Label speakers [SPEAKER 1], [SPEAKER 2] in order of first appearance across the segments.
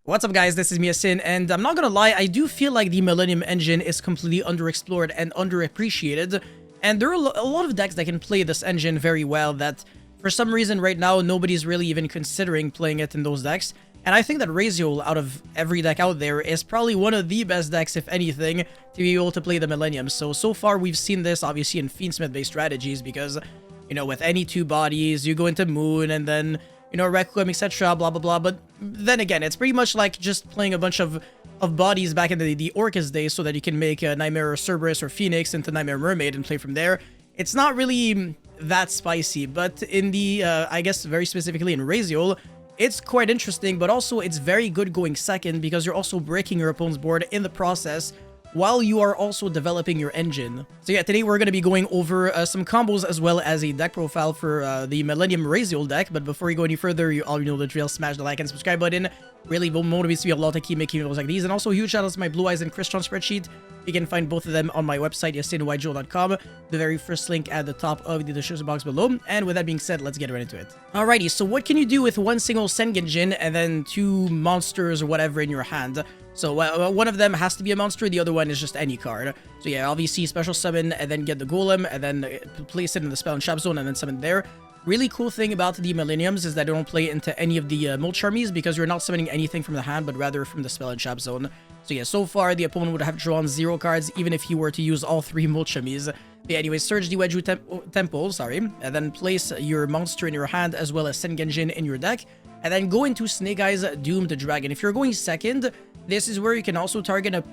[SPEAKER 1] What's up guys, this is Yasin, and I'm not gonna lie, I do feel like the Millennium engine is completely underexplored and underappreciated, and there are a lot of decks that can play this engine very well that for some reason right now nobody's really even considering playing it in those decks. And I think that Ryzeal, out of every deck out there, is probably one of the best decks, if anything, to be able to play the Millennium. So far we've seen this obviously in Fiendsmith based strategies because, you know, with any two bodies, you go into Moon and then, you know, Requiem, etc, blah blah blah. But then again, it's pretty much like just playing a bunch of bodies back in the Orcus days so that you can make a Nightmare or Cerberus or Phoenix into Nightmare Mermaid and play from there. It's not really that spicy, but in the, I guess very specifically in Ryzeal, it's quite interesting, but also it's very good going second because you're also breaking your opponent's board in the process while you are also developing your engine. So yeah, today we're going to be going over some combos as well as a deck profile for the Millennium Ryzeal deck. But before we go any further, you already know the drill. Smash the like and subscribe button. Really motivates me a lot to keep making videos like these. And also huge shout outs to my Blue Eyes and Crystron spreadsheet. You can find both of them on my website, yacineygo.com. The very first link at the top of the description box below. And with that being said, let's get right into it. Alrighty, so what can you do with one single Senjin and then two monsters or whatever in your hand? So one of them has to be a monster, the other one is just any card. So yeah, obviously special summon and then get the golem and then place it in the spell and trap zone and then summon there. Really cool thing about the Millenniums is that they don't play into any of the mulch armies because you're not summoning anything from the hand but rather from the spell and trap zone. So yeah, so far the opponent would have drawn 0 cards even if he were to use all 3 mulch armies. But yeah, anyways, search the Wedju Temple, and then place your monster in your hand as well as Senjin in your deck. And then go into Snake Eyes Doomed Dragon. If you're going second, this is where you can also target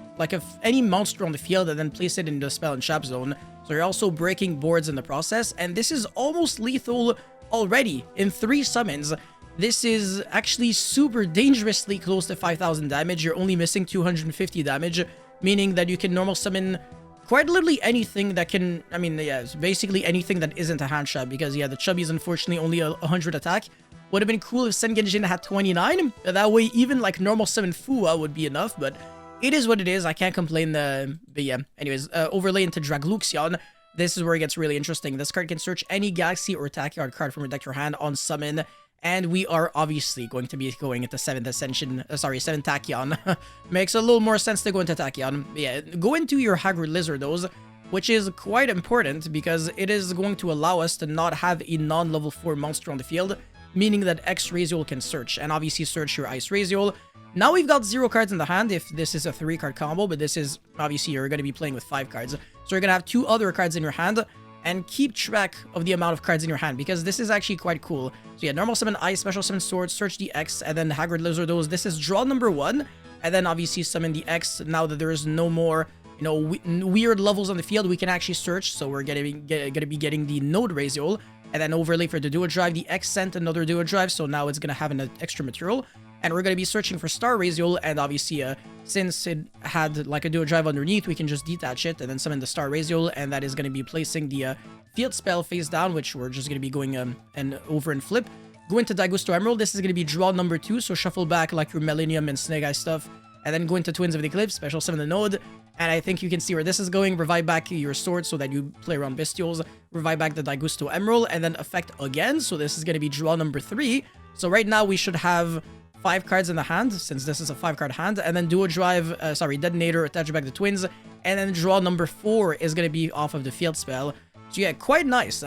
[SPEAKER 1] any monster on the field and then place it in the spell and trap zone. So you're also breaking boards in the process. And this is almost lethal already in 3 summons. This is actually super dangerously close to 5,000 damage. You're only missing 250 damage, meaning that you can normal summon quite literally anything that can, I mean, yeah, it's basically anything that isn't a hand trap because, yeah, the Chubby is unfortunately only 100 attack. Would have been cool if Senjin had 29. That way, even like normal summon Fua would be enough, but it is what it is. I can't complain. But yeah, anyways, overlay into Dragluxion. This is where it gets really interesting. This card can search any Galaxy or Tachyon card from your deck or hand on summon. And we are obviously going to be going into 7th Ascension, 7th Tachyon. Makes a little more sense to go into Tachyon. Yeah, go into your Hagrid Lizardos, which is quite important because it is going to allow us to not have a non-level 4 monster on the field, meaning that X Ryzeal can search, and obviously search your Ice Ryzeal. Now we've got 0 cards in the hand if this is a 3-card combo, but this is, obviously, you're going to be playing with 5 cards. So you're going to have 2 other cards in your hand, and keep track of the amount of cards in your hand, because this is actually quite cool. So yeah, normal summon Ice, special summon Sword, search the X, and then Hagrid Lizardos. This is draw number 1, and then obviously summon the X. Now that there is no more, you know, weird levels on the field, we can actually search, so we're going to be getting the Node Ryzeal. And then overlay for the Duo Drive, the X sent another Duo Drive, so now it's going to have an extra material. And we're going to be searching for Star Ryzeal, and obviously, since it had like a Duo Drive underneath, we can just detach it and then summon the Star Ryzeal, and that is going to be placing the field spell face down, which we're just going to be going and over and flip. Go into Daigusto Emerald, this is going to be draw number 2, so shuffle back like your Millennium and Snake Eye stuff. And then go into Twins of the Eclipse, special summon the Node. And I think you can see where this is going. Revive back your sword so that you play around Bestials. Revive back the Daigusto Emerald and then effect again. So this is going to be draw number 3. So right now we should have 5 cards in the hand since this is a 5-card hand. And then Duo Drive, Detonator, attach back the Twins. And then draw number 4 is going to be off of the field spell. So yeah, quite nice.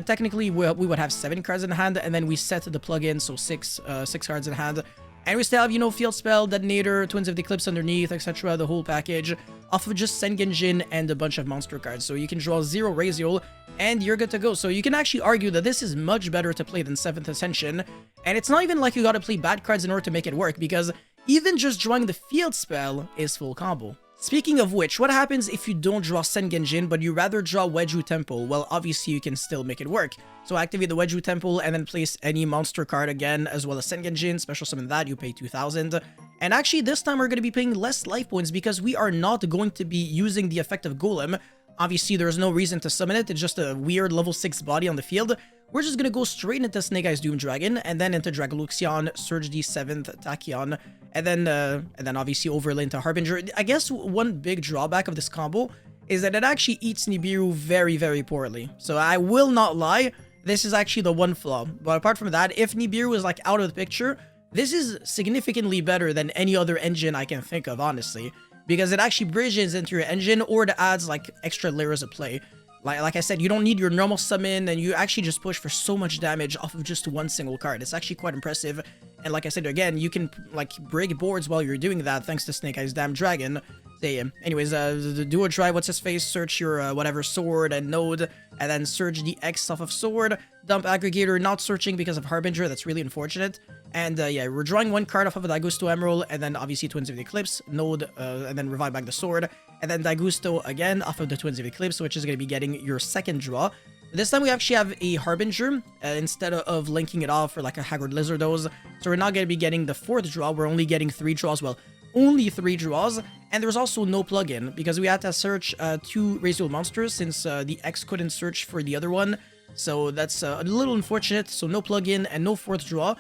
[SPEAKER 1] Technically we would have 7 cards in hand and then we set the plugin, so 6 cards in hand. And we still have, you know, Field Spell, Detonator, Twins of the Eclipse underneath, etc. The whole package off of just Senjin and a bunch of monster cards. So you can draw 0 Ryzeal and you're good to go. So you can actually argue that this is much better to play than 7th Ascension. And it's not even like you gotta play bad cards in order to make it work, because even just drawing the Field Spell is full combo. Speaking of which, what happens if you don't draw Senjin, but you rather draw Wedju Temple? Well, obviously you can still make it work. So activate the Wedju Temple and then place any monster card again, as well as Senjin, special summon that, you pay 2,000. And actually this time we're going to be paying less life points because we are not going to be using the effect of Golem. Obviously there's no reason to summon it, it's just a weird level 6 body on the field. We're just going to go straight into Snake Eyes Doom Dragon, and then into Dragluxion, Surge the 7th Tachyon, and then obviously overlay into Harbinger. I guess one big drawback of this combo is that it actually eats Nibiru very, very poorly. So I will not lie, this is actually the one flaw. But apart from that, if Nibiru is like out of the picture, This is significantly better than any other engine I can think of, honestly, because it actually bridges into your engine or it adds like extra layers of play. Like I said, you don't need your normal summon, and you actually just push for so much damage off of just one single card. It's actually quite impressive. And like I said, again, you can like break boards while you're doing that thanks to Snake Eyes Damn Dragon. So, yeah. Anyways, the duo drive, what's his face, search your whatever sword and node, and then search the X off of sword. Dump aggregator, not searching because of Harbinger, that's really unfortunate. And yeah, we're drawing one card off of Daigusto Emerald, and then obviously Twins of the Eclipse, node, and then revive back the sword. And then Daigusto again off of the Twins of Eclipse, which is going to be getting your second draw. This time we actually have a Harbinger instead of linking it off for like a Haggard Lizardos. So we're not going to be getting the fourth draw, we're only getting 3 draws. Well, only 3 draws. And there's also no plugin because we had to search 2 Ryzeal monsters since the X couldn't search for the other one. So that's a little unfortunate. So no plugin and no 4th draw.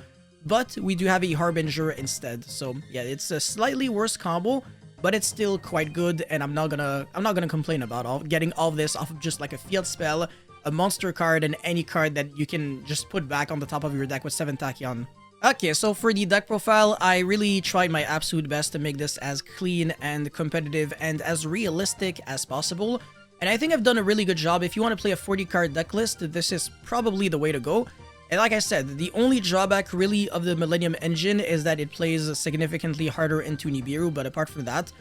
[SPEAKER 1] But we do have a Harbinger instead. So yeah, it's a slightly worse combo, but it's still quite good, and I'm not gonna complain about getting all of this off of just like a field spell, a monster card, and any card that you can just put back on the top of your deck with 7 Tachyon. Okay, so for the deck profile, I really tried my absolute best to make this as clean and competitive and as realistic as possible. And I think I've done a really good job. If you want to play a 40 card deck list, this is probably the way to go. And like I said, the only drawback really of the Millennium Engine is that it plays significantly harder into Nibiru, but apart from that,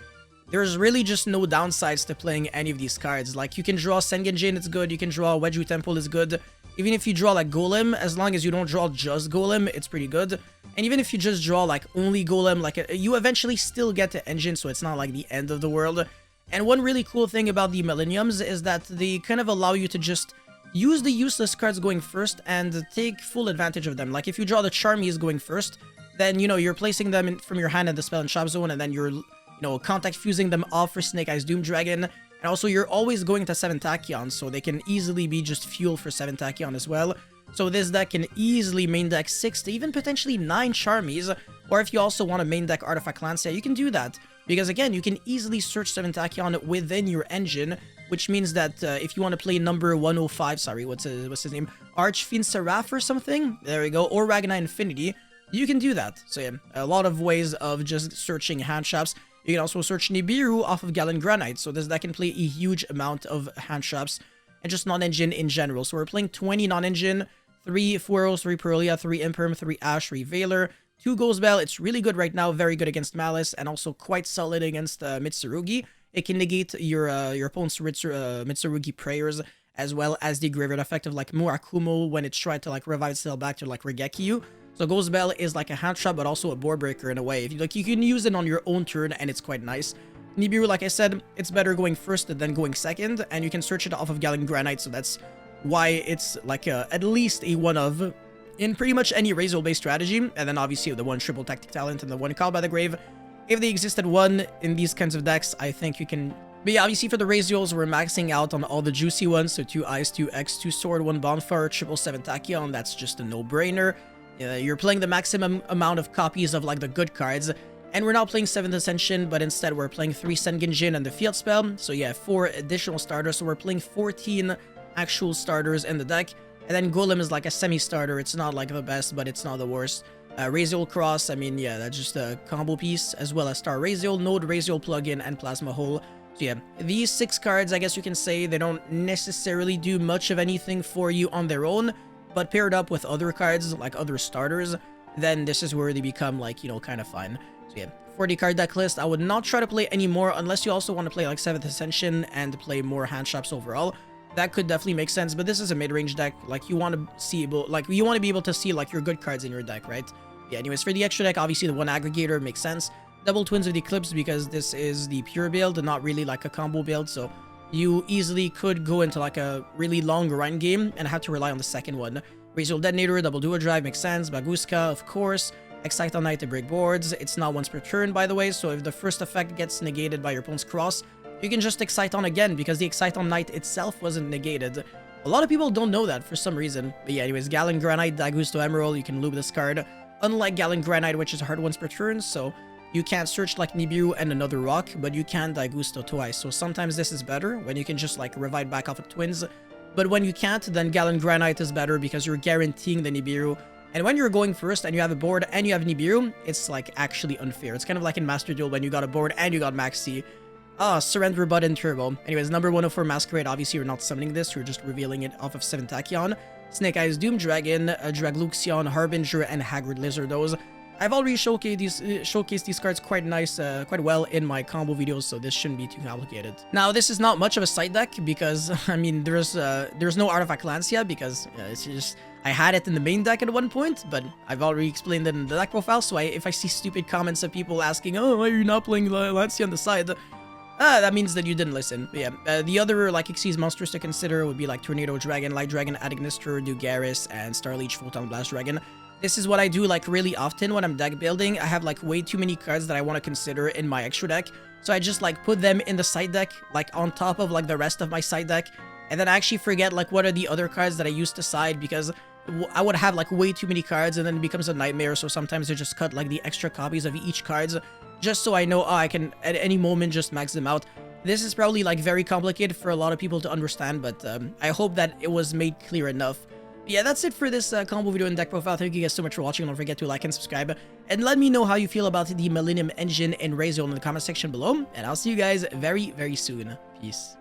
[SPEAKER 1] there's really just no downsides to playing any of these cards. Like, you can draw Senjin, it's good, you can draw Wedju Temple, is good. Even if you draw like Golem, as long as you don't draw just Golem, it's pretty good. And even if you just draw like only Golem, like you eventually still get to Engine, so it's not like the end of the world. And one really cool thing about the Millenniums is that they kind of allow you to just use the useless cards going first and take full advantage of them. Like if you draw the Charmies going first, then, you know, you're placing them from your hand in the Spell and Trap Zone, and then you're, you know, contact fusing them off for Snake Eyes Doom Dragon. And also you're always going to 7 Tachyon, so they can easily be just fuel for 7 Tachyon as well. So this deck can easily main deck 6 to even potentially 9 Charmies, or if you also want to main deck Artifact Lancia, you can do that. Because again, you can easily search 7 Tachyon within your engine, which means that if you want to play number 105, sorry, what's his name? Archfiend Seraph or something? There we go, or Ragnar Infinity, you can do that. So yeah, a lot of ways of just searching hand traps. You can also search Nibiru off of Galen Granite, so this deck can play a huge amount of hand traps, and just non-engine in general. So we're playing 20 non-engine, 3 Fueros, 3 Pearlia, 3 Imperm, 3 Ash, 3 Veiler, 2 Ghost Bell. It's really good right now, very good against Malice, and also quite solid against Mitsurugi. It can negate your opponent's Mitsurugi prayers, as well as the graveyard effect of like Murakumo when it's tried to like revive itself back to like Regekyu. So Ghost Bell is like a hand trap, but also a board breaker in a way. If you like, you can use it on your own turn, and it's quite nice. Nibiru, like I said, it's better going first than going second, and you can search it off of Galen Granite, so that's why it's like at least a one of in pretty much any Ryzeal-based strategy. And then obviously the 1 triple tactic talent and the 1 Call by the Grave. If they existed one in these kinds of decks, I think you can. But yeah, obviously for the Ryzeals, we're maxing out on all the juicy ones. So 2 Ice, 2 X, 2 Sword, 1 Bonfire, 777 Tachyon. That's just a no-brainer. You're playing the maximum amount of copies of like the good cards. And we're not playing 7th Ascension, but instead we're playing 3 Senjin and the Field Spell. So yeah, 4 additional starters. So we're playing 14 actual starters in the deck. And then Golem is like a semi-starter. It's not like the best, but it's not the worst. Ryzeal Cross, I mean, yeah, that's just a combo piece, as well as Star Ryzeal, Node Ryzeal Plugin, and Plasma Hole. So yeah, these 6 cards, I guess you can say, they don't necessarily do much of anything for you on their own, but paired up with other cards, like other starters, then this is where they become, like, you know, kind of fun. So yeah, 40 card deck list. I would not try to play any more unless you also want to play like 7th Ascension and play more hand traps overall. That could definitely make sense, but this is a mid-range deck. Like, you want to see, like, you want to be able to see like your good cards in your deck, right? Yeah, anyways, for the extra deck, obviously the 1 aggregator makes sense. Double Twins of the Eclipse, because this is the pure build, not really like a combo build, so you easily could go into like a really long run game and have to rely on the second one. Ryzeal Detonator, Double Duo Drive makes sense. Baguska, of course. Excite on Night to break boards. It's not once per turn, by the way, so if the first effect gets negated by your opponent's cross, you can just Excite on again, because the Excite on Night itself wasn't negated. A lot of people don't know that for some reason. But yeah, anyways, Galen Granite, Daigusto Emerald, you can loop this card. Unlike Galen Granite, which is hard once per turn, so you can't search like Nibiru and another rock, but you can Daigusto twice. So sometimes this is better, when you can just like revive back off of Twins. But when you can't, then Galen Granite is better, because you're guaranteeing the Nibiru. And when you're going first and you have a board and you have Nibiru, it's like actually unfair. It's kind of like in Master Duel when you got a board and you got Max C. Surrender button Turbo. Anyways, number 104 Masquerade, obviously you're not summoning this, you're just revealing it off of 7 Tachyon. Snake Eyes Doom Dragon, Dragluxion, Harbinger, and Haggard Lizardos. I've already showcased these cards quite well in my combo videos, so this shouldn't be too complicated. Now, this is not much of a side deck because, I mean, there's no Artifact Lancia because it's just, I had it in the main deck at one point, but I've already explained it in the deck profile, so if I see stupid comments of people asking, oh, why are you not playing Lancia on the side? That means that you didn't listen. But yeah, the other like Xyz monsters to consider would be like Tornado Dragon, Light Dragon, Adignister, Dugaris, and Starleech Photon Blast Dragon. This is what I do like really often when I'm deck building. I have like way too many cards that I want to consider in my extra deck. So I just like put them in the side deck, like on top of like the rest of my side deck. And then I actually forget like what are the other cards that I used to side because I would have like way too many cards and then it becomes a nightmare. So sometimes I just cut like the extra copies of each cards just so I know I can at any moment just max them out. This is probably like very complicated for a lot of people to understand, but I hope that it was made clear enough. Yeah, that's it for this combo video and deck profile. Thank you guys so much for watching. Don't forget to like and subscribe. And let me know how you feel about the Millennium Engine and Ryzeal in the comment section below. And I'll see you guys very, very soon. Peace.